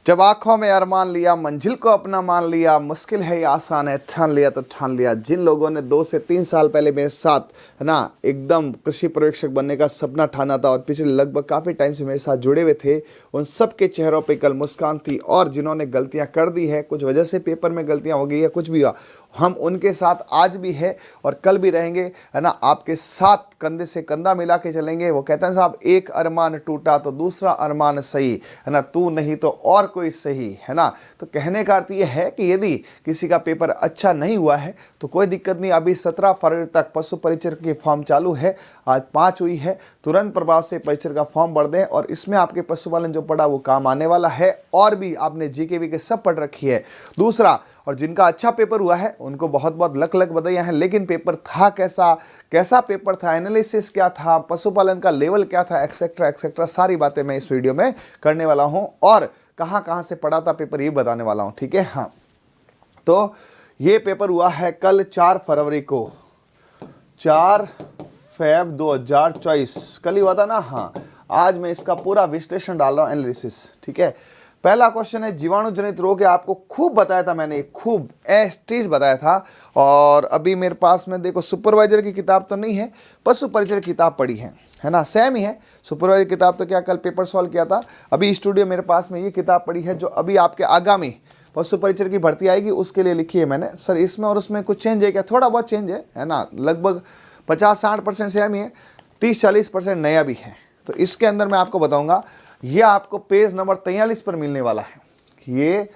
जब आंखों में अरमान लिया, मंजिल को अपना मान लिया, मुश्किल है या आसान है, ठान लिया तो ठान लिया। जिन लोगों ने 2 से 3 साल पहले मेरे साथ है ना एकदम कृषि पर्यवेक्षक बनने का सपना ठाना था और पिछले लगभग काफ़ी टाइम से मेरे साथ जुड़े हुए थे, उन सब के चेहरों पे कल मुस्कान थी। और जिन्होंने गलतियां कर दी है, कुछ वजह से पेपर में गलतियां हो गई है, कुछ भी हुआ, हम उनके साथ आज भी है और कल भी रहेंगे, है ना। आपके साथ कंधे से कंधा मिला के चलेंगे। वो कहते हैं साहब, एक अरमान टूटा तो दूसरा अरमान सही, है ना, तू नहीं तो और कोई सही, है ना। तो कहने का अर्थ ये है कि यदि किसी का पेपर अच्छा नहीं हुआ है तो कोई दिक्कत नहीं। अभी 17 फरवरी तक पशु परिचर की फॉर्म चालू है, आज 5 हुई है। तुरंत प्रभाव से परिचर का फॉर्म भर दें और इसमें आपके पशुपालन जो पढ़ा वो काम आने वाला है। और भी आपने जीके वीके सब पढ़ रखी है। दूसरा, और जिनका अच्छा पेपर हुआ है उनको बहुत बहुत लक बधाइयां हैं। लेकिन पेपर था कैसा पेपर था, एनालिसिस क्या था, पशुपालन का लेवल क्या था, एक्सेट्रा एक्सेट्रा, सारी बातें मैं इस वीडियो में करने वाला हूं। और कहां से पढ़ा था पेपर ये बताने वाला हूं, ठीक है। हाँ, तो ये पेपर हुआ है कल 4 फरवरी को, 4 फेब 2024 कल ही हुआ था ना। हाँ, आज मैं इसका पूरा विश्लेषण डाल रहा हूं, एनालिसिस, ठीक है। पहला क्वेश्चन है, जीवाणु जनित रोग है। आपको खूब बताया था मैंने, खूब एस्टीज बताया था। और अभी मेरे पास में देखो, सुपरवाइजर की किताब तो नहीं है, पशु परिचर की किताब पढ़ी है ना, सेम ही है। सुपरवाइजर किताब तो क्या कल पेपर सॉल्व किया था। अभी स्टूडियो मेरे पास में ये किताब पढ़ी है जो अभी आपके आगामी पशु परिचर की भर्ती आएगी उसके लिए लिखी है मैंने। सर इसमें और उसमें कुछ चेंज है क्या? थोड़ा बहुत चेंज है ना, लगभग 50-60% सेम ही है, 30-40% नया भी है। तो इसके अंदर मैं आपको बताऊंगा, ये आपको पेज नंबर 43 पर मिलने वाला है। ये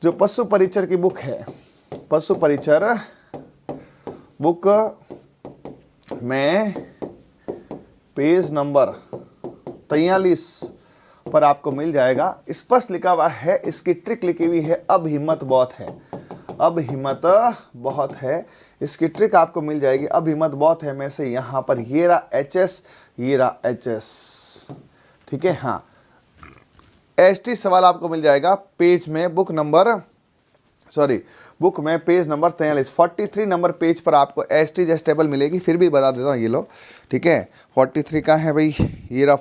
जो पशु परिचर की बुक है, पशु परिचर बुक में पेज नंबर 43 पर आपको मिल जाएगा। स्पष्ट लिखा हुआ है, इसकी ट्रिक लिखी हुई है, अब हिम्मत बहुत है, अब हिम्मत बहुत है। इसकी ट्रिक आपको मिल जाएगी, अब हिम्मत बहुत है में से यहाँ पर ये रहा HS, ये रहा HS, ठीक है। हाँ, एसटी सवाल आपको मिल जाएगा पेज में, बुक में पेज नंबर 43 नंबर पेज पर आपको एसटी जैस टेबल मिलेगी। फिर भी बता देता हूँ, ये लो, ठीक है। 43 का है भाई, ये रहा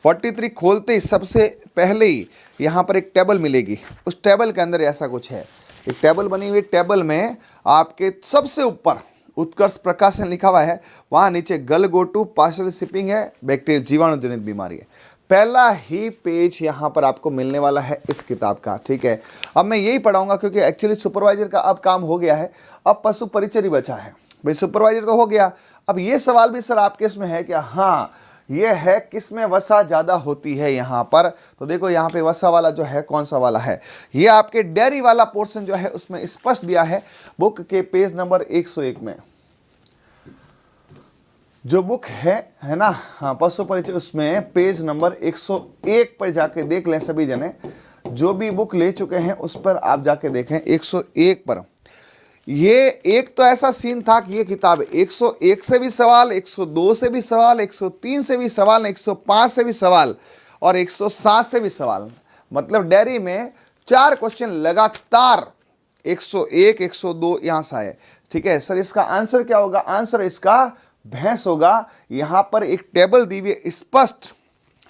43 खोलते ही सबसे पहले ही यहाँ पर एक टेबल मिलेगी। उस टेबल के अंदर ऐसा कुछ है, एक टेबल बनी हुई, टेबल में आपके सबसे ऊपर उत्कर्ष प्रकाशन लिखा हुआ है, वहाँ नीचे गलगोटू पार्सल शिपिंग है, बैक्टीरिया जीवाणु जनित बीमारी है। पहला ही पेज यहाँ पर आपको मिलने वाला है इस किताब का, ठीक है। अब मैं यही पढ़ाऊंगा क्योंकि एक्चुअली सुपरवाइजर का अब काम हो गया है, अब पशु परिचर ही बचा है। भाई सुपरवाइजर तो हो गया, अब ये सवाल भी सर आपके इसमें है क्या? हाँ, ये है किसमें वसा ज़्यादा होती है यहाँ पर। तो देखो यहाँ पे वसा वाला जो है कौन सा वाला है, ये आपके डेयरी वाला पोर्शन जो है उसमें स्पष्ट दिया है बुक के पेज नंबर 101 में। जो बुक है ना, हाँ, पशु परिचय, उसमें पेज नंबर 101 पर जाके देख लें सभी जने। जो भी बुक ले चुके हैं उस पर आप जाके देखें 101 पर। ये एक तो ऐसा सीन था कि ये किताब 101 से भी सवाल, 102 से भी सवाल, 103 से भी सवाल, 105 से भी सवाल और 107 से भी सवाल। मतलब डेयरी में 4 क्वेश्चन लगातार 101, 102 यहाँ से आए, ठीक है। सर इसका आंसर क्या होगा? आंसर इसका भैंस होगा। यहां पर एक टेबल दी हुई है स्पष्ट,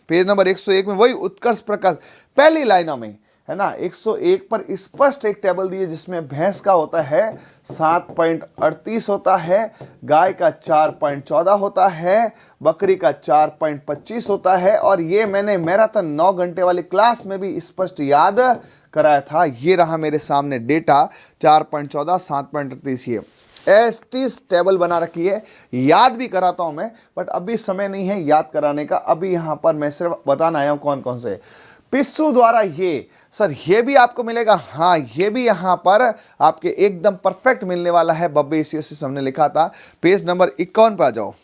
पेज नंबर 101 में, वही उत्कर्ष प्रकाश पहली लाइनों में, है ना। 101 पर स्पष्ट एक टेबल दी है जिसमें भैंस का होता है 7.38 होता है, गाय का 4.14 होता है, बकरी का 4.25 होता है। और ये मैंने मैराथन 9 घंटे वाली क्लास में भी स्पष्ट याद कराया था। ये रहा मेरे सामने डेटा, 4.14, 7.38, ये एसटीज टेबल बना रखी है। याद भी कराता हूं मैं, बट अभी समय नहीं है याद कराने का। अभी यहां पर मैं सिर्फ बताना आया हूं कौन कौन से पिस्सू द्वारा ये। सर ये भी आपको मिलेगा, हाँ, ये भी यहां पर आपके एकदम परफेक्ट मिलने वाला है। बब्बे इसी हमने लिखा था। पेज नंबर 51 पे आ जाओ,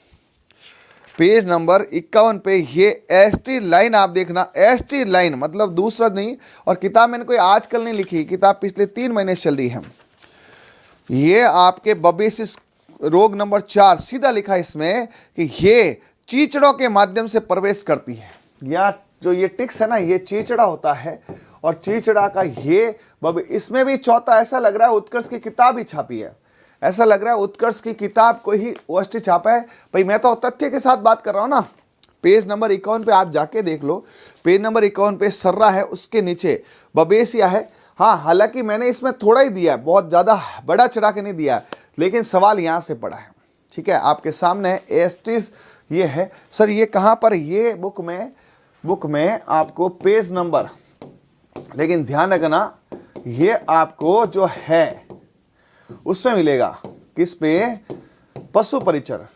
पेज नंबर 51 पे ये एसटी लाइन आप देखना। एसटी लाइन मतलब दूसरा नहीं, और किताब मैंने कोई आजकल नहीं लिखी, किताब पिछले 3 महीने से चल रही है। ये आपके बबेसिस रोग नंबर 4 सीधा लिखा है इसमें कि ये चीचड़ों के माध्यम से प्रवेश करती है। या जो ये टिक्स है ना, ये चीचड़ा होता है, और चीचड़ा का ये इसमें भी चौथा ऐसा लग रहा है उत्कर्ष की किताब ही छापी है, ऐसा लग रहा है उत्कर्ष की किताब को ही ओएसटी छापा है। भाई मैं तो तथ्य के साथ बात कर रहा हूं ना, पेज नंबर 51 पे आप जाके देख लो, पेज नंबर 51 पे सर्रा है, उसके नीचे बबेसिया है। हाँ, हालांकि मैंने इसमें थोड़ा ही दिया है, बहुत ज़्यादा बड़ा चढ़ा के नहीं दिया, लेकिन सवाल यहाँ से पड़ा है। ठीक है, आपके सामने एस्टिस ये है। सर ये कहाँ पर, ये बुक में आपको पेज नंबर, लेकिन ध्यान रखना ये आपको जो है उसमें मिलेगा, किस पे, पशु परिचर,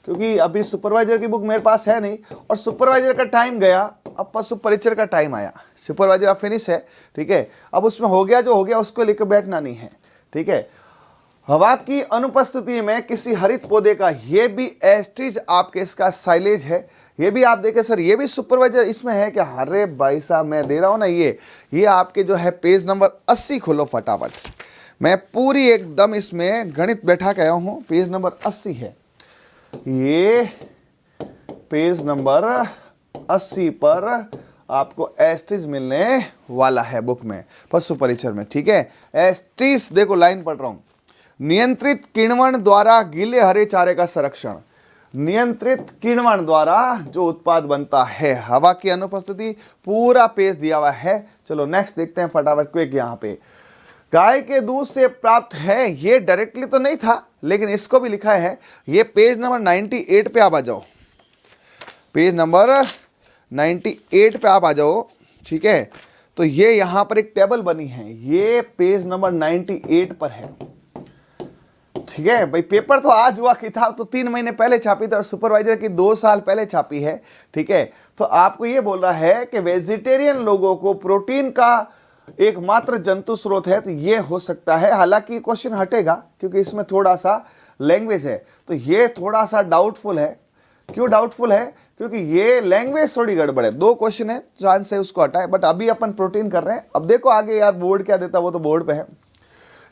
क्योंकि अभी सुपरवाइजर की बुक मेरे पास है नहीं और सुपरवाइजर का टाइम गया, अब पशु परिचर का टाइम आया। सुपरवाइजर अब फिनिश है, ठीक है, अब उसमें हो गया जो हो गया, उसको लेकर बैठना नहीं है। ठीक है, हवा की अनुपस्थिति में किसी हरित पौधे का, ये भी एस्टिज आपके इसका साइलेज है। ये भी आप देखें सर, ये भी सुपरवाइजर इसमें है क्या? अरे भाई साहब मैं दे रहा हूं ना, ये आपके जो है पेज नंबर 80 खोलो फटाफट, मैं पूरी एकदम इसमें गणित बैठा के आया हूं। पेज नंबर 80 है, ये पेज नंबर 80 पर आपको एस्टिज मिलने वाला है बुक में, पशु परिचर में। ठीक है, एस्टिज देखो लाइन पढ़ रहा हूं, नियंत्रित किण्वन द्वारा गीले हरे चारे का संरक्षण। नियंत्रित किण्वन द्वारा जो उत्पाद बनता है, हवा की अनुपस्थिति, पूरा पेज दिया हुआ है। चलो नेक्स्ट देखते हैं फटाफट क्विक। यहाँ पे गाय के दूध से प्राप्त है, ये डायरेक्टली तो नहीं था लेकिन इसको भी लिखा है। ये पेज नंबर 98 पे आप आ जाओ, पेज नंबर 98 पे आप आ जाओ। ठीक है, तो ये यहाँ पर एक टेबल बनी है, ये पेज नंबर 98 पर है। ठीक है भाई, पेपर तो आज हुआ, किताब तो 3 महीने पहले छापी थी और सुपरवाइजर की 2 साल पहले छापी है। ठीक है, तो आपको ये बोल रहा है कि वेजिटेरियन लोगों को प्रोटीन का एकमात्र जंतु स्रोत है, तो ये हो सकता है। हालांकि क्वेश्चन हटेगा क्योंकि इसमें थोड़ा सा लैंग्वेज है, तो ये थोड़ा सा डाउटफुल है। क्यों डाउटफुल है? क्योंकि ये लैंग्वेज थोड़ी गड़बड़ है। 2 क्वेश्चन है, चांस है उसको हटाए, बट अभी अपन प्रोटीन कर रहे हैं। अब देखो आगे यार बोर्ड क्या देता, वो तो बोर्ड पे है।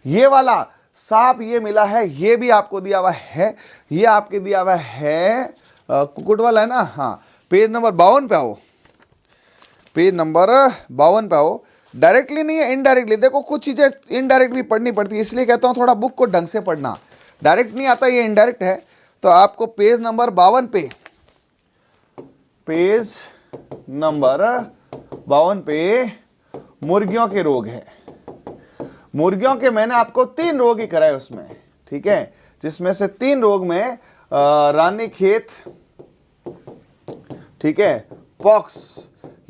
ये वाला सांप ये मिला है, ये भी आपको दिया हुआ है, ये आपके दिया हुआ है कुकुट वाला है ना। हाँ, पेज नंबर 52 पे आओ, पेज नंबर 52 पे आओ। डायरेक्टली नहीं है, इनडायरेक्टली। देखो कुछ चीजें इनडायरेक्ट भी पढ़नी पड़ती है, इसलिए कहता हूँ थोड़ा बुक को ढंग से पढ़ना। डायरेक्ट नहीं आता, ये इनडायरेक्ट है। तो आपको पेज नंबर 52 पे, पेज नंबर 52 पे मुर्गियों के रोग है। मुर्गियों के मैंने आपको 3 रोग ही कराए उसमें। ठीक है, जिसमें से 3 रोग में रानीखेत, ठीक है, पॉक्स,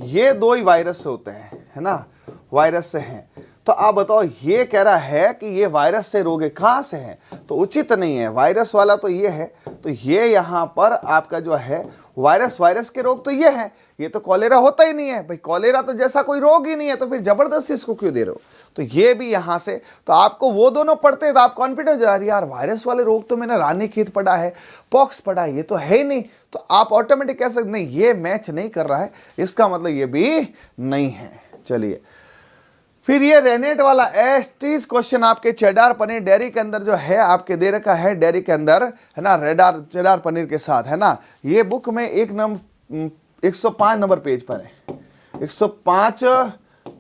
ये 2 ही वायरस से होते हैं, है ना, वायरस से हैं। तो आप बताओ, ये कह रहा है कि ये वायरस से रोग है, कहां से है? तो उचित नहीं है, वायरस वाला तो ये है। तो ये यहां पर आपका जो है वायरस के रोग तो ये है। ये तो कॉलेरा होता ही नहीं है भाई, कॉलेरा तो जैसा कोई रोग ही नहीं है, तो फिर जबरदस्ती इसको क्यों दे रहे हो? तो ये भी यहां से, तो आपको वो दोनों पढ़ते तो आप कॉन्फिडेंस हो जा रही यार, वायरस वाले रोग तो मैंने रानीखेत पढ़ा है, पॉक्स पढ़ा है, ये तो है ही नहीं। तो आप ऑटोमेटिक कह सकते नहीं, ये मैच नहीं कर रहा है, इसका मतलब ये भी नहीं है। चलिए, फिर ये रेनेट वाला एस्टीज क्वेश्चन आपके चेडार पनीर डेयरी के अंदर जो है आपके दे रखा है, डेयरी के अंदर, है ना, चेडार पनीर के साथ, है ना। ये बुक में 105 नंबर पेज पर है, 105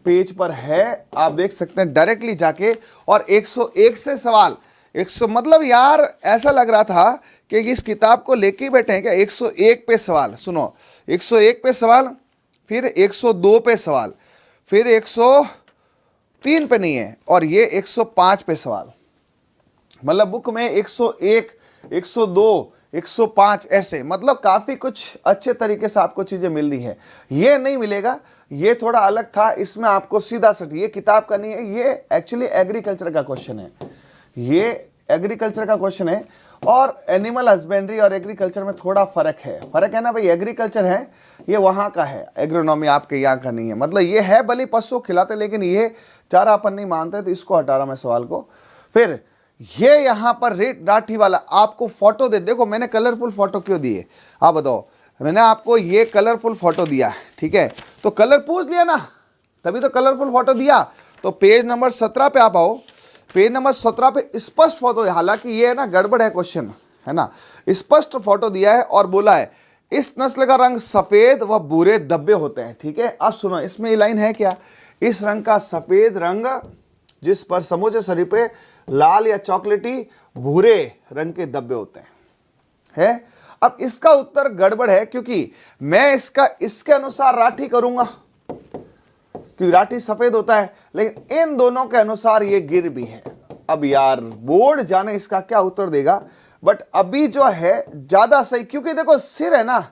पेज पर है, आप देख सकते हैं डायरेक्टली जाके। और 101 से सवाल, 100 मतलब यार ऐसा लग रहा था कि इस किताब को लेके ही बैठे हैं क्या। 101 पे सवाल, सुनो, 101 पे सवाल, फिर 102 पे सवाल, फिर 103 पे नहीं है, और ये 105 पे सवाल। मतलब बुक में 101, 102, 105 ऐसे, मतलब काफी कुछ अच्छे तरीके से आपको चीजें मिल रही है। ये नहीं मिलेगा, ये थोड़ा अलग था, इसमें आपको सीधा सट, ये किताब का नहीं है, ये एक्चुअली एग्रीकल्चर का क्वेश्चन है, ये एग्रीकल्चर का क्वेश्चन है। और एनिमल हस्बेंड्री और एग्रीकल्चर में थोड़ा फर्क है ना भाई। एग्रीकल्चर है, ये वहां का है, एग्रोनॉमी आपके यहाँ का नहीं है। मतलब ये है भले पशु खिलाते, लेकिन ये चारा अपन नहीं मानते, तो इसको हटा रहा मैं सवाल को। फिर ये यहाँ पर रेट राठी वाला आपको फोटो दे, देखो मैंने कलरफुल फोटो क्यों दिए, आप बताओ। मैंने आपको ये कलरफुल फोटो दिया, ठीक है, तो कलर पूछ लिया ना, तभी तो कलरफुल फोटो दिया। तो पेज नंबर 17 पे आप आओ, पेज नंबर 17 पे स्पष्ट फोटो, हालांकि ये है ना गड़बड़ है क्वेश्चन, है ना, स्पष्ट फोटो दिया है और बोला है इस नस्ल का रंग सफेद व भूरे धब्बे होते हैं। ठीक है, अब सुनो, इसमें ये लाइन है क्या, इस रंग का सफेद रंग जिस पर समूचे शरीर पे लाल या चॉकलेटी भूरे रंग के धब्बे होते हैं, है। अब इसका उत्तर गड़बड़ है, क्योंकि मैं इसके अनुसार राठी करूंगा, क्योंकि राठी सफेद होता है, लेकिन इन दोनों के अनुसार ये गिर भी है। अब यार बोर्ड जाने इसका क्या उत्तर देगा, बट अभी जो है ज्यादा सही, क्योंकि देखो सिर है ना,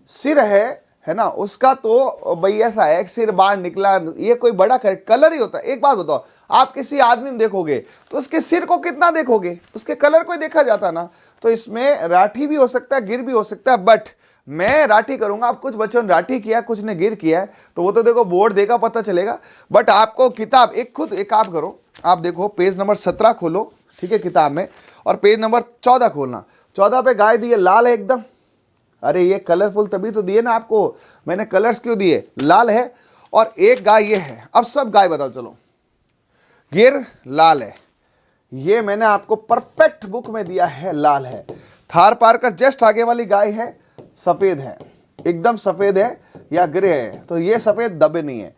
सिर है ना, उसका तो भाई ऐसा है, सिर बाहर निकला, ये कोई बड़ा कलर ही होता है। एक बात बताओ, आप किसी आदमी में देखोगे तो उसके सिर को कितना देखोगे, उसके कलर को ही देखा जाता ना। तो इसमें राठी भी हो सकता है, गिर भी हो सकता है, बट मैं राठी करूंगा। आप कुछ बच्चों ने राठी किया, कुछ ने गिर किया है, तो वो तो देखो बोर्ड देखा पता चलेगा। बट आपको किताब एक आप करो, आप देखो पेज नंबर 17 खोलो, ठीक है, किताब में, और पेज नंबर 14 खोलना। 14 पे गाय दी है, लाल है एकदम। अरे ये कलरफुल तभी तो दिए ना आपको, मैंने कलर्स क्यों दिए, लाल है। और एक गाय ये है। अब सब गाय बताओ चलो, गिर लाल है, ये मैंने आपको परफेक्ट बुक में दिया है, लाल है। थार पारकर जस्ट आगे वाली गाय है, सफेद है, एकदम सफेद है या ग्रे है, तो ये सफेद दबे नहीं है।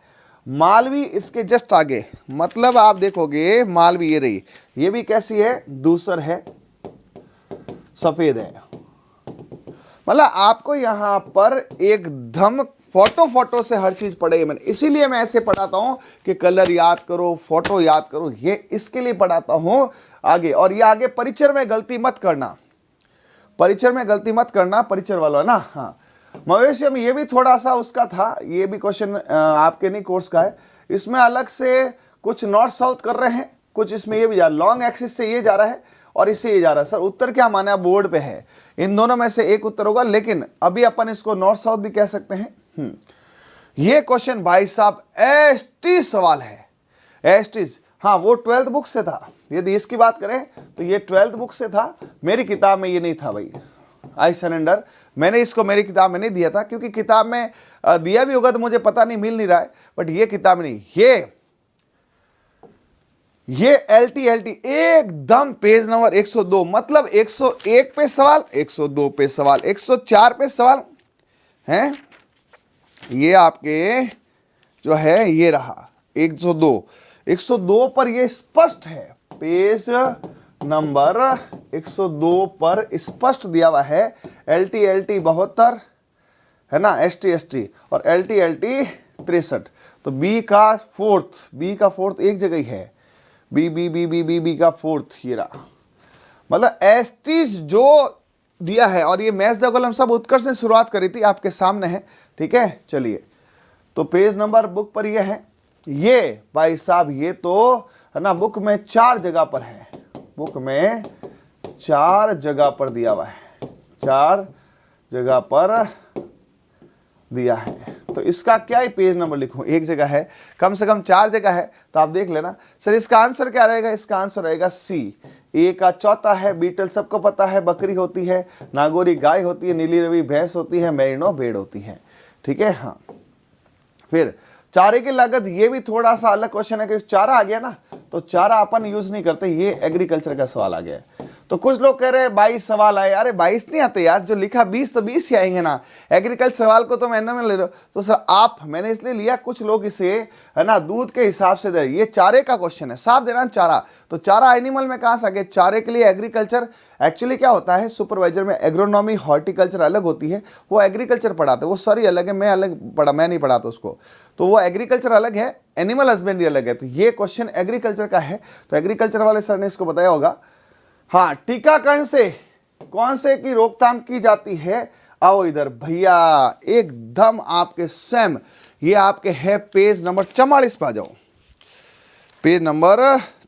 मालवी इसके जस्ट आगे, मतलब आप देखोगे मालवी ये रही, ये भी कैसी है, दूसर है, सफेद है। मतलब आपको यहां पर एकदम फोटो से हर चीज पढ़ेगी। मैंने इसीलिए मैं ऐसे पढ़ाता हूं कि कलर याद करो, फोटो याद करो, ये इसके लिए पढ़ाता हूं आगे। और ये आगे परिचय में गलती मत करना, परिचय में गलती मत करना, परिचय वाला ना। हाँ, मवेशी में ये भी थोड़ा सा उसका था, ये भी क्वेश्चन आपके नहीं कोर्स का है। इसमें अलग से कुछ नॉर्थ साउथ कर रहे हैं, कुछ इसमें ये भी जा, लॉन्ग एक्सिस से ये जा रहा है और इससे ये जा रहा है। सर उत्तर क्या माने, आप बोर्ड पे है, इन दोनों में से एक उत्तर होगा, लेकिन अभी अपन इसको नॉर्थ साउथ भी कह सकते हैं। ये क्वेश्चन भाई साहब एसटी सवाल है, एसटीज। हाँ, वो 12th बुक से था, यदि इसकी बात करें तो ये 12th बुक से था, मेरी किताब में ये नहीं था भाई। आई सरेंडर, मैंने इसको मेरी किताब में नहीं दिया था, क्योंकि किताब में दिया भी होगा तो मुझे पता नहीं, मिल नहीं रहा है, बट ये किताब में नहीं। ये एलटी एकदम पेज नंबर 102, मतलब 101 पे सवाल, 102 पे सवाल, 104 पे सवाल है। ये आपके जो है ये रहा 102 पर ये स्पष्ट है, पेज नंबर 102 पर स्पष्ट दिया हुआ है। एलटी 72 है ना, एसटी और एलटी 63। तो बी का फोर्थ एक जगह ही है, बी का फोर्थ ये रहा। मतलब एसटीज जो दिया है, और ये मैथ्स द कॉलम सब उत्कर्ष ने शुरुआत करी थी, आपके सामने है, ठीक है। चलिए, तो पेज नंबर बुक पर ये है, ये भाई साहब ये तो है ना बुक में 4 जगह पर है, बुक में 4 जगह पर दिया हुआ है, 4 जगह पर दिया है। तो इसका क्या ही पेज नंबर लिखूं, एक जगह है, कम से कम 4 जगह है, तो आप देख लेना। सर इसका आंसर क्या रहेगा, इसका आंसर रहेगा सी। ए का चौथा है, बीटल सबको पता है, बकरी होती है, नागौरी गाय होती है, नीली रवि भैंस होती है, मेरिनो भेड़ होती है, ठीक है। हाँ, फिर चारे की लागत, ये भी थोड़ा सा अलग क्वेश्चन है, कि चारा आ गया ना, तो चारा अपन यूज नहीं करते, ये एग्रीकल्चर का सवाल आ गया है। तो कुछ लोग कह रहे हैं 22 सवाल आए, अरे 22 नहीं आते यार, जो लिखा 20 तो 20 ही आएंगे ना, एग्रीकल्चर सवाल को तो मैंने में ले रहे हो। तो सर आप, मैंने इसलिए लिया, कुछ लोग इसे है ना दूध के हिसाब से दे, ये चारे का क्वेश्चन है, साफ देना चारा। तो चारा एनिमल में कहाँ से आ गया, चारे के लिए एग्रीकल्चर एक्चुअली क्या होता है, सुपरवाइजर में एग्रोनॉमी हॉर्टिकल्चर अलग होती है, वो एग्रीकल्चर पढ़ाते हैं, वो सॉरी अलग है, मैं अलग पढ़ा, मैं नहीं पढ़ाता उसको, तो वो एग्रीकल्चर अलग है, एनिमल हस्बेंड्री अलग है। तो ये क्वेश्चन एग्रीकल्चर का है, तो एग्रीकल्चर वाले सर ने इसको बताया होगा। हाँ, टीकाकरण से कौन से की रोकथाम की जाती है, आओ इधर भैया, एकदम आपके सेम, ये आपके है पेज नंबर 44 पे आ जाओ, पेज नंबर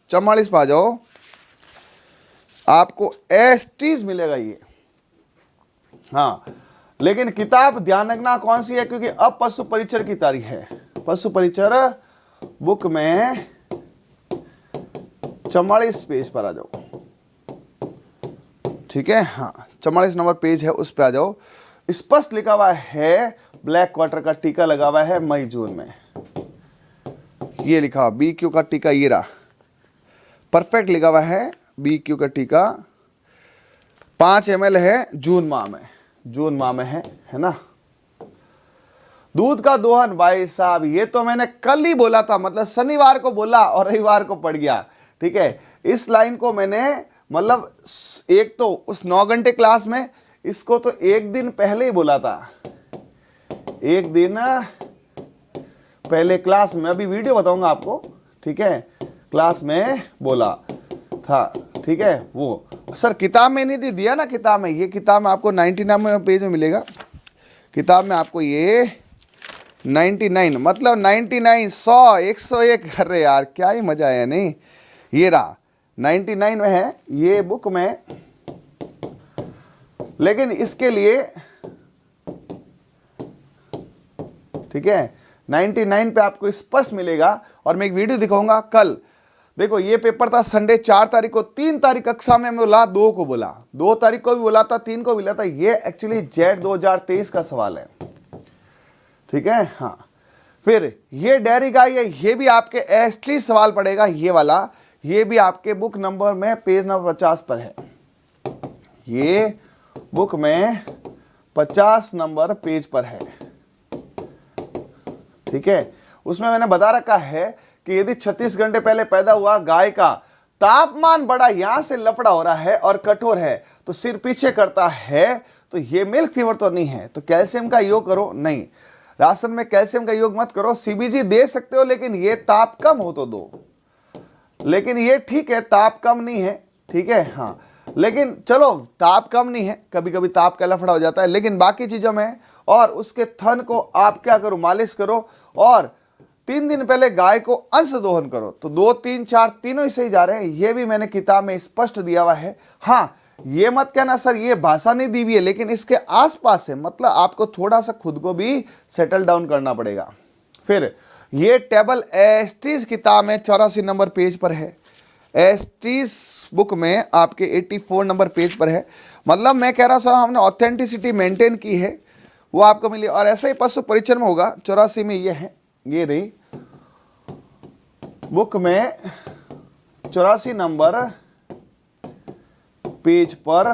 44 पे आ जाओ, आपको एसटीज मिलेगा ये। हाँ, लेकिन किताब ध्यान रखना कौन सी है, क्योंकि अब पशु परिचर की तारीख है, पशु परिचर बुक में 44 पेज पर आ जाओ, ठीक है। हाँ, 44 नंबर पेज है, उस पे आ जाओ। स्पष्ट लिखा हुआ है, ब्लैक क्वार्टर का टीका लगा हुआ है मई जून में, ये लिखा हुआ BQ का टीका, ये रहा परफेक्ट लिखा हुआ है, BQ का टीका 5 ml है, जून माह में है ना। दूध का दोहन भाई साहब, ये तो मैंने कल ही बोला था, मतलब शनिवार को बोला और रविवार को पड़ गया, ठीक है। इस लाइन को मैंने मतलब एक तो उस 9 घंटे क्लास में, इसको तो एक दिन पहले ही बोला था, एक दिन पहले क्लास में, अभी वीडियो बताऊंगा आपको, ठीक है, क्लास में बोला था, ठीक है। वो सर किताब में नहीं दिया ना, किताब में, ये किताब में आपको 99 पेज में मिलेगा, किताब में आपको ये 99 मतलब 99 100 101, अरे यार क्या ही मजा आया नहीं, ये रहा 99 में है ये बुक में। लेकिन इसके लिए ठीक है 99 पे आपको स्पष्ट मिलेगा, और मैं एक वीडियो दिखाऊंगा कल। देखो ये पेपर था संडे 4 तारीख को, 3 तारीख कक्षा में बोला, 2 को बोला, 2 तारीख को भी बोला था, 3 को बोला था। ये एक्चुअली जेट 2023 का सवाल है, ठीक है। हाँ, फिर ये डेयरी गाय है, ये भी आपके एसटी सवाल पड़ेगा, ये वाला, ये भी आपके बुक नंबर में पेज नंबर 50 पर है, ये बुक में 50 नंबर पेज पर है, ठीक है। उसमें मैंने बता रखा है कि यदि 36 घंटे पहले पैदा हुआ गाय का तापमान बड़ा, यहां से लफड़ा हो रहा है और कठोर है, तो सिर पीछे करता है, तो ये मिल्क फीवर तो नहीं है, तो कैल्शियम का योग करो, नहीं, राशन में कैल्शियम का योग मत करो। सीबीजी दे सकते हो, लेकिन ये ताप कम हो तो दो, लेकिन ये ठीक है ताप कम नहीं है, ठीक है। हाँ, लेकिन चलो ताप कम नहीं है, कभी कभी ताप का लफड़ा हो जाता है, लेकिन बाकी चीजों में, और उसके थन को आप क्या करो, मालिश करो, और 3 दिन पहले गाय को अंश दोहन करो, तो 2 3 4 तीनों ही सही जा रहे हैं। ये भी मैंने किताब में स्पष्ट दिया हुआ है। हाँ, ये मत कहना सर ये भाषा नहीं दी हुई है, लेकिन इसके आसपास है, मतलब आपको थोड़ा सा खुद को भी सेटल डाउन करना पड़ेगा। फिर ये टेबल एसटीज किताब में 84 नंबर पेज पर है, एसटीज बुक में आपके 84 नंबर पेज पर है। मतलब मैं कह रहा हूँ साहब हमने ऑथेंटिसिटी मेंटेन की है, वो आपको मिली। और ऐसा ही पशु परिचय में होगा 84 में, ये है, ये रही बुक में 84 नंबर पेज पर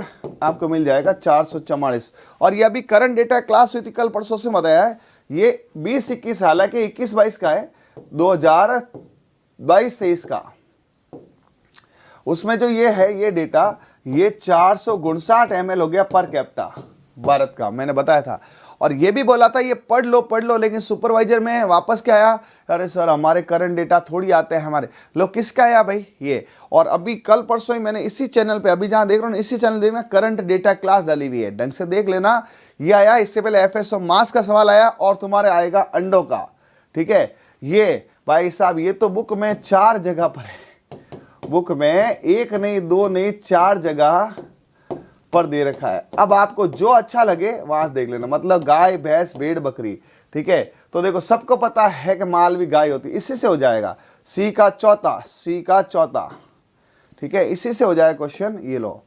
आपको मिल जाएगा 444। और ये अभी करंट डेटा क्लास हुई थी कल परसों से बताया है, ये 20-21, हालांकि 21-22 का है, 2022-23 का। उसमें जो ये है ये डेटा, ये 459 ml हो गया पर कैप्टा भारत का, मैंने बताया था। और ये भी बोला था ये पढ़ लो, लेकिन सुपरवाइजर में वापस क्या आया, अरे सर हमारे करंट डेटा थोड़ी आते हैं हमारे लोग, किसका आया भाई ये। और अभी कल परसों ही मैंने इसी चैनल पे, अभी जहां देख रहा हूँ इसी चैनल देखना, करंट डेटा क्लास डाली हुई है, ढंग से देख लेना। ये आया, इससे पहले एफएसओ मास का सवाल आया, और तुम्हारे आएगा अंडों का, ठीक है। ये भाई साहब ये तो बुक में 4 जगह पर है, बुक में 1 नहीं 2 नहीं 4 जगह पर दे रखा है। अब आपको जो अच्छा लगे वहां से देख लेना, मतलब गाय भैंस भेड़ बकरी, ठीक है। तो देखो सबको पता है कि मालवी गाय होती है, इसी से हो जाएगा सी का चौथा, ठीक है, इसी से हो जाएगा क्वेश्चन। ये लो,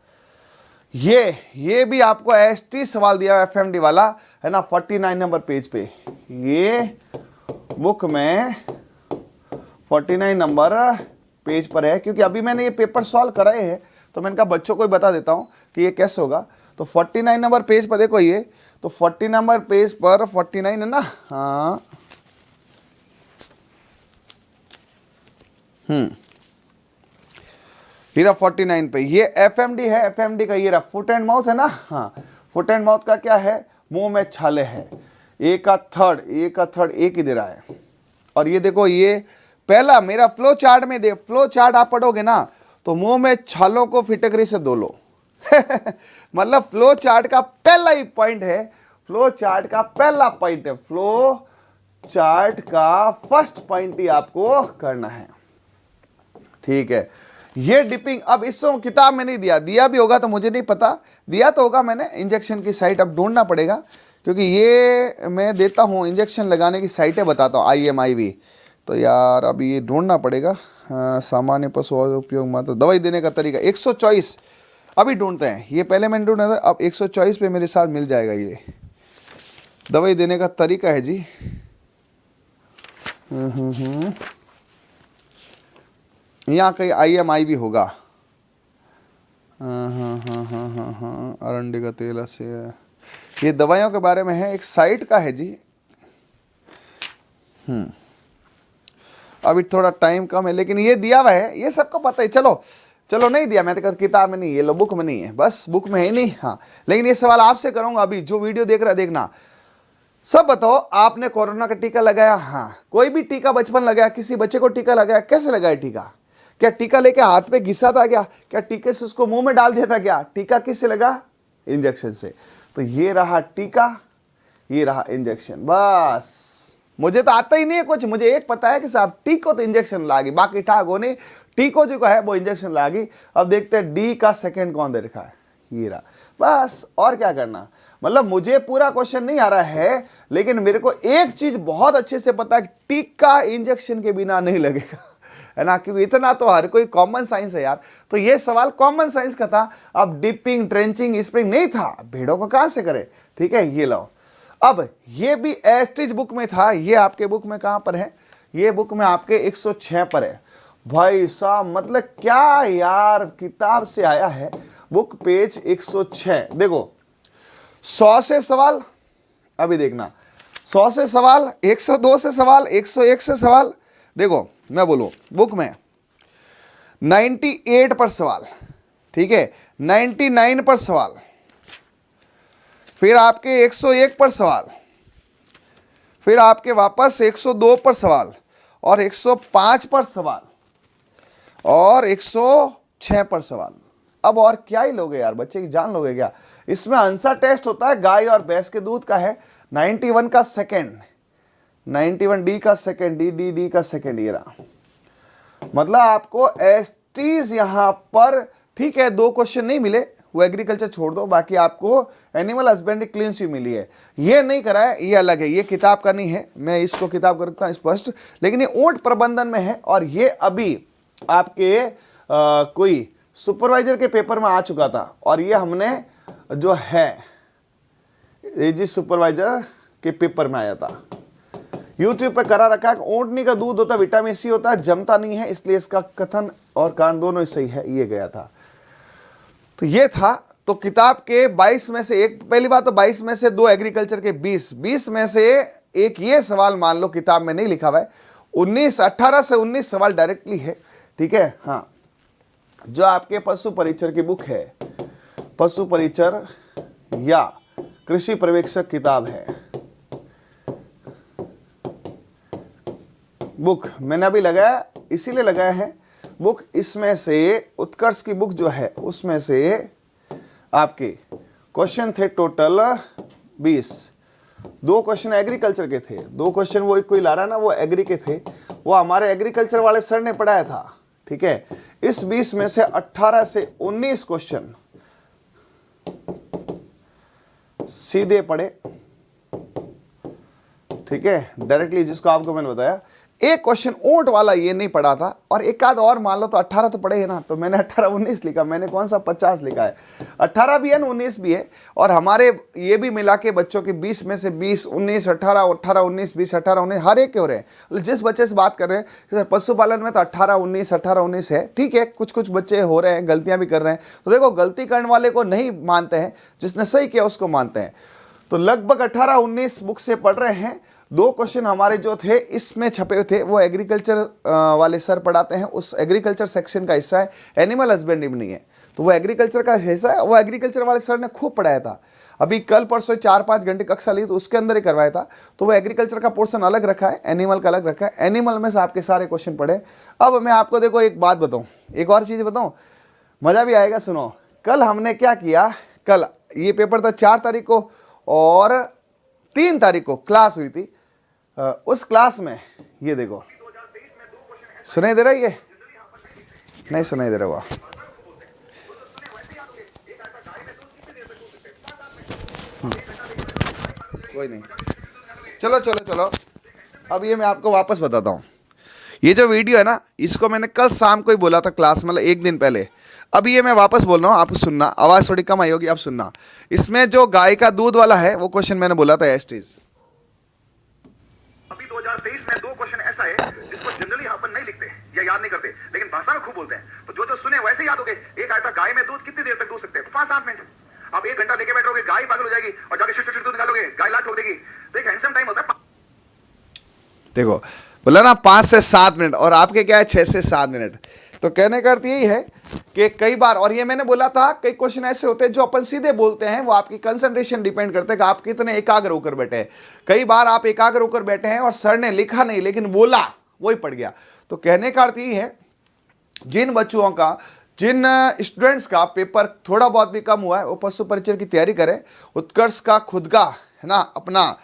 ये भी आपको एसटी सवाल दिया एफएमडी वाला है ना, 49 नंबर पेज पे, ये बुक में 49 नंबर पेज पर है। क्योंकि अभी मैंने ये पेपर सॉल्व कराए हैं, तो मैंने कहा बच्चों को ही बता देता हूं कि ये कैसे होगा। तो 49 नंबर पेज पर देखो, ये तो 40 नंबर पेज पर 49 है ना, हाँ, हीरा 49 पे ये एफएमडी है, एफएमडी का ये रहा फुट एंड माउथ है ना, हाँ, फुट एंड माउथ का क्या है, मुंह में छाले है, एक का थर्ड एक ही दे रहा है। और ये देखो ये पहला मेरा फ्लो चार्ट में दे, फ्लो चार्ट आप पढ़ोगे ना तो मुंह में छालों को फिटकरी से धो लो मतलब फ्लो चार्ट का पहला ही पॉइंट है, फ्लो चार्ट का पहला पॉइंट है, फ्लो चार्ट का फर्स्ट पॉइंट ही आपको करना है, ठीक है। ये डिपिंग अब इस किताब में नहीं दिया भी होगा तो मुझे नहीं पता, दिया तो होगा मैंने, इंजेक्शन की साइट अब ढूंढना पड़ेगा, क्योंकि ये मैं देता हूँ इंजेक्शन लगाने की साइटें बताता हूँ, IMIV, तो यार अभी ये ढूंढना पड़ेगा। सामान्य पशु उपयोग मात्र दवाई देने का तरीका 124 अभी ढूंढते हैं, ये पहले मैंने ढूंढा था, अब 124 पे मेरे साथ मिल जाएगा। ये दवाई देने का तरीका है जी, यहाँ कहीं IMIV होगा, अरंडी का तेल से, ये दवाइयों के बारे में है, एक साइट का है जी। अभी थोड़ा टाइम कम है, लेकिन ये दिया हुआ है, ये सबको पता है। चलो चलो नहीं दिया, मैं तो किताब में नहीं, ये लो बुक में नहीं है, बस बुक में है नहीं। हाँ, लेकिन ये सवाल आपसे करूंगा, अभी जो वीडियो देख रहा देखना। सब बताओ, आपने कोरोना का टीका लगाया? हाँ। कोई भी टीका बचपन लगाया? किसी बच्चे को टीका लगाया? कैसे लगाया टीका? क्या टीका लेके हाथ पे घिसा था क्या? क्या टीके से उसको मुंह में डाल दिया था क्या? टीका किससे लगा? इंजेक्शन से। तो ये रहा टीका, ये रहा इंजेक्शन। बस मुझे तो आता ही नहीं है कुछ, मुझे एक पता है कि साहब टीको तो इंजेक्शन लागी, बाकी ठाक होने टीको जो है वो इंजेक्शन लागी। अब देखते हैं डी का सेकंड कौन दे रखा है, ये रहा। बस और क्या करना, मतलब मुझे पूरा क्वेश्चन नहीं आ रहा है, लेकिन मेरे को एक चीज बहुत अच्छे से पता है, टीका इंजेक्शन के बिना नहीं लगेगा, है ना, क्योंकि इतना तो हर कोई कॉमन साइंस है यार। तो ये सवाल कॉमन साइंस का था। अब डिपिंग, ट्रेंचिंग, स्प्रिंग नहीं था, भेड़ों को कहां से करे। ठीक है, ये लो। अब ये भी एस्टिज बुक में था, ये आपके बुक में कहां पर है? ये बुक में आपके 106 पर है। भाई साहब, मतलब क्या यार, किताब से आया है, बुक पेज 106। देखो 100 से सवाल, अभी देखना 100 से सवाल, 102 से सवाल, 101 से सवाल। देखो मैं बोलूं बुक में 98 पर सवाल, ठीक है, 99 पर सवाल, फिर आपके 101 पर सवाल, फिर आपके वापस 102 पर सवाल, और 105 पर सवाल, और 106 पर सवाल। अब और क्या ही लोगे यार, बच्चे की जान लोगे क्या? इसमें आंसर टेस्ट होता है, गाय और भैंस के दूध का है। 91 का सेकंड, 91 डी का सेकंड, डी डी डी का सेकंड, ये रहा। मतलब आपको एसटीज यहां पर, ठीक है, 2 क्वेश्चन नहीं मिले, वो एग्रीकल्चर छोड़ दो, बाकी आपको एनिमल हस्बेंड्री क्लीन स्वीप मिली है। ये नहीं करा है, ये अलग है, ये किताब का नहीं है, मैं इसको किताब करता हूं स्पष्ट, लेकिन ये ऊंट प्रबंधन में है। और ये अभी आपके कोई सुपरवाइजर के पेपर में आ चुका था, और ये हमने जो है एजी सुपरवाइजर के पेपर में आया था, यूट्यूब पे करा रखा है। ऊंटनी का दूध होता है, विटामिन सी होता है, जमता नहीं है, इसलिए इसका कथन और कारण दोनों ही सही है, ये गया था। तो ये था। तो किताब के 22 में से एक, पहली बात तो 22 में से 2 एग्रीकल्चर के 20 में से एक ये सवाल मान लो किताब में नहीं लिखा हुआ है। 18 से 19 सवाल डायरेक्टली है, ठीक है। हाँ, जो आपके पशु परिचर की बुक है, पशु परिचर या कृषि पर्यवेक्षक किताब है, बुक मैंने अभी लगाया, इसीलिए लगाया है बुक। इसमें से उत्कर्ष की बुक जो है, उसमें से आपके क्वेश्चन थे टोटल 20। 2 क्वेश्चन एग्रीकल्चर के थे, 2 क्वेश्चन वो कोई ला रहा ना, वो एग्री के थे, वो हमारे एग्रीकल्चर वाले सर ने पढ़ाया था, ठीक है। इस 20 में से 18 से 19 क्वेश्चन सीधे पढ़े, ठीक है, डायरेक्टली, जिसको आपको मैंने बताया। एक क्वेश्चन ऊंट वाला ये नहीं पढ़ा था, और एक आध और मान लो, तो 18 तो पढ़े है ना, तो मैंने 18 19 लिखा, मैंने कौन सा 50 लिखा है, 18 भी है ना, 19 भी है। और हमारे ये भी मिला के बच्चों के 20 में से 20, 19, 18, 18, 19, 20, 18, 19 हर एक के हो रहे हैं। जिस बच्चे से बात कर रहे हैं, सर पशुपालन में तो 18 19 18 19 है, ठीक है, कुछ कुछ बच्चे हो रहे हैं, गलतियां भी कर रहे हैं। तो देखो, गलती करने वाले को नहीं मानते हैं, जिसने सही किया उसको मानते हैं। तो लगभग 18 19 बुक से पढ़ रहे हैं। 2 क्वेश्चन हमारे जो थे इसमें छपे हुए थे, वो एग्रीकल्चर वाले सर पढ़ाते हैं, उस एग्रीकल्चर सेक्शन का हिस्सा है, एनिमल हस्बेंड्री नहीं है, तो वो एग्रीकल्चर का हिस्सा है। वो एग्रीकल्चर वाले सर ने खूब पढ़ाया था, अभी कल परसों 4-5 घंटे कक्षा ली, तो उसके अंदर ही करवाया था। तो वो एग्रीकल्चर का पोर्शन अलग रखा है, एनिमल का अलग रखा है। एनिमल में से आपके सारे क्वेश्चन पढ़े। अब मैं आपको देखो एक बात बताऊँ, एक और चीज़ बताऊँ, मज़ा भी आएगा, सुनो। कल हमने क्या किया, कल ये पेपर था 4 तारीख को, और 3 तारीख को क्लास हुई थी। उस क्लास में ये देखो, सुनाई दे रहा है, ये नहीं सुनाई दे रहा हुआ, कोई नहीं, चलो चलो चलो। अब ये मैं आपको वापस बताता हूँ, ये जो वीडियो है ना, इसको मैंने कल शाम को ही बोला था क्लास, मतलब 1 दिन पहले। अब ये मैं वापस बोल रहा हूँ, आप सुनना, आवाज़ थोड़ी कम आई होगी, आप सुनना। इसमें जो गाय का दूध वाला है, वो क्वेश्चन मैंने बोला था एस्टीज। अभी 2023 में 2 क्वेश्चन ऐसा है जिसको जनरली यहाँ पर नहीं लिखते या याद नहीं करते, लेकिन भाषा में खूब बोलते हैं, तो जो जो सुने वैसे याद हो गए। एक आया था, गाय में दूध कितनी देर तक दूध सकते हैं, तो 5-7 मिनट। आप 1 घंटा लेके बैठोगे, गाय पागल हो जाएगी, और जाके शिट दूध निकालोगे, गाय लात ठोक देगी। तो एक हैंडसम टाइम होता है। देखो बोला ना 5 से 7 मिनट, और आपके क्या है 6 से 7 मिनट। तो कहने का अर्थ यही है कि कई बार, और ये मैंने बोला था, कई क्वेश्चन ऐसे होते हैं जो अपन सीधे बोलते हैं, वो आपकी कंसंट्रेशन डिपेंड करते हैं कि आप कितने एकाग्र होकर बैठे हैं। कई बार आप एकाग्र होकर बैठे हैं और सर ने लिखा नहीं लेकिन बोला वही पड़ गया। तो कहने का अर्थ ये है, जिन बच्चों का, जिन स्टूडेंट्स का पेपर थोड़ा बहुत भी कम हुआ है वो पशु परिचय की तैयारी करें। उत्कर्ष का खुद का है ना, अपना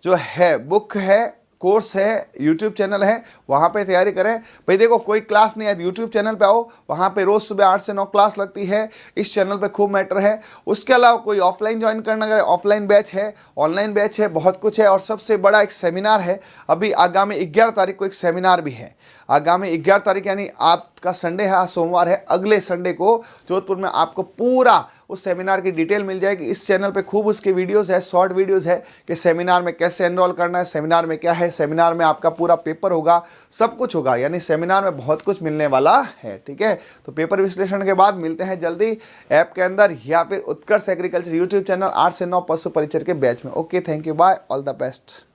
जो है बुक है, कोर्स है, यूट्यूब चैनल है, वहाँ पे तैयारी करें। भाई देखो, कोई क्लास नहीं है, यूट्यूब चैनल पे आओ, वहाँ पे रोज़ सुबह 8 से 9 क्लास लगती है, इस चैनल पे खूब मैटर है। उसके अलावा कोई ऑफलाइन ज्वाइन करना करे, ऑफलाइन बैच है, ऑनलाइन बैच है, बहुत कुछ है। और सबसे बड़ा एक सेमिनार है, अभी आगामी 11 तारीख को एक सेमिनार भी है। आगामी 11 तारीख यानी आपका संडे है, आज सोमवार है, अगले संडे को जोधपुर में आपको पूरा उस सेमिनार की डिटेल मिल जाएगी। इस चैनल पे खूब उसके वीडियोस है, शॉर्ट वीडियोस है कि सेमिनार में कैसे एनरोल करना है, सेमिनार में क्या है, सेमिनार में आपका पूरा पेपर होगा, सब कुछ होगा। यानी सेमिनार में बहुत कुछ मिलने वाला है, ठीक है। तो पेपर विश्लेषण के बाद मिलते हैं जल्दी ऐप के अंदर या फिर उत्कर्ष एग्रीकल्चर यूट्यूब चैनल 8 से 9 पशु परिचय के बैच में। Okay, thank you, bye, all the best.